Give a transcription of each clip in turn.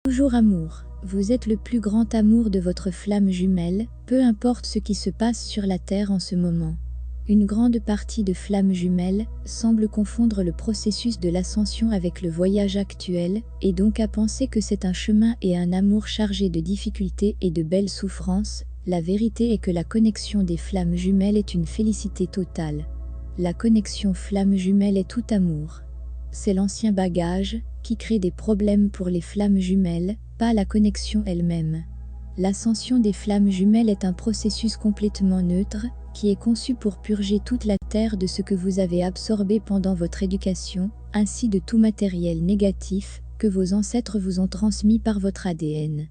Toujours amour. Vous êtes le plus grand amour de votre flamme jumelle, peu importe ce qui se passe sur la Terre en ce moment. Une grande partie de flamme jumelle semble confondre le processus de l'ascension avec le voyage actuel, et donc à penser que c'est un chemin et un amour chargé de difficultés et de belles souffrances. La vérité est que la connexion des flammes jumelles est une félicité totale. La connexion flamme jumelle est tout amour. C'est l'ancien bagage qui crée des problèmes pour les flammes jumelles, pas la connexion elle-même. L'ascension des flammes jumelles est un processus complètement neutre, qui est conçu pour purger toute la terre de ce que vous avez absorbé pendant votre éducation, ainsi de tout matériel négatif que vos ancêtres vous ont transmis par votre ADN.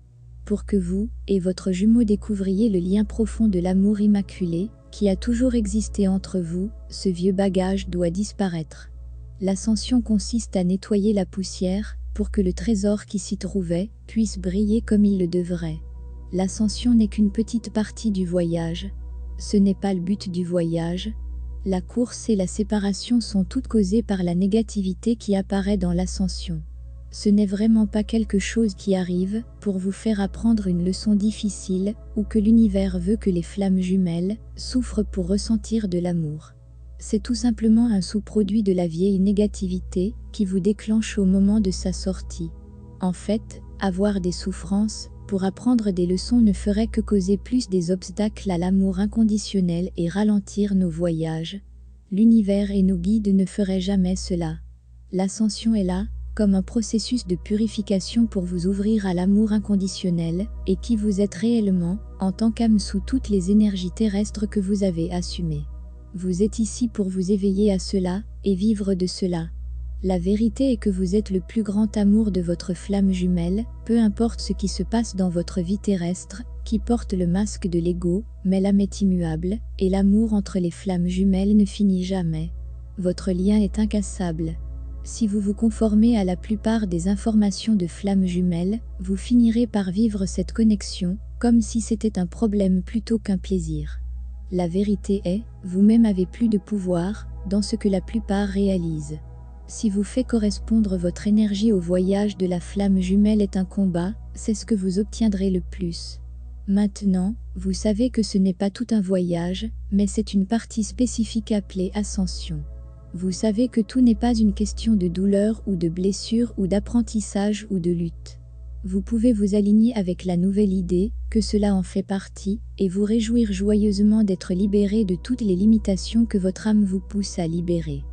Pour que vous et votre jumeau découvriez le lien profond de l'amour immaculé, qui a toujours existé entre vous, ce vieux bagage doit disparaître. L'ascension consiste à nettoyer la poussière, pour que le trésor qui s'y trouvait puisse briller comme il le devrait. L'ascension n'est qu'une petite partie du voyage. Ce n'est pas le but du voyage. La course et la séparation sont toutes causées par la négativité qui apparaît dans l'ascension. Ce n'est vraiment pas quelque chose qui arrive pour vous faire apprendre une leçon difficile ou que l'univers veut que les flammes jumelles souffrent pour ressentir de l'amour. C'est tout simplement un sous-produit de la vieille négativité qui vous déclenche au moment de sa sortie. En fait, avoir des souffrances pour apprendre des leçons ne ferait que causer plus des obstacles à l'amour inconditionnel et ralentir nos voyages. L'univers et nos guides ne feraient jamais cela. L'ascension est là, comme un processus de purification pour vous ouvrir à l'amour inconditionnel, et qui vous êtes réellement, en tant qu'âme sous toutes les énergies terrestres que vous avez assumées. Vous êtes ici pour vous éveiller à cela, et vivre de cela. La vérité est que vous êtes le plus grand amour de votre flamme jumelle, peu importe ce qui se passe dans votre vie terrestre, qui porte le masque de l'ego, mais l'âme est immuable, et l'amour entre les flammes jumelles ne finit jamais. Votre lien est incassable. Si vous vous conformez à la plupart des informations de flammes jumelles, vous finirez par vivre cette connexion, comme si c'était un problème plutôt qu'un plaisir. La vérité est, vous-même avez plus de pouvoir, dans ce que la plupart réalisent. Si vous faites correspondre votre énergie au voyage de la flamme jumelle est un combat, c'est ce que vous obtiendrez le plus. Maintenant, vous savez que ce n'est pas tout un voyage, mais c'est une partie spécifique appelée ascension. Vous savez que tout n'est pas une question de douleur ou de blessure ou d'apprentissage ou de lutte. Vous pouvez vous aligner avec la nouvelle idée, que cela en fait partie, et vous réjouir joyeusement d'être libéré de toutes les limitations que votre âme vous pousse à libérer.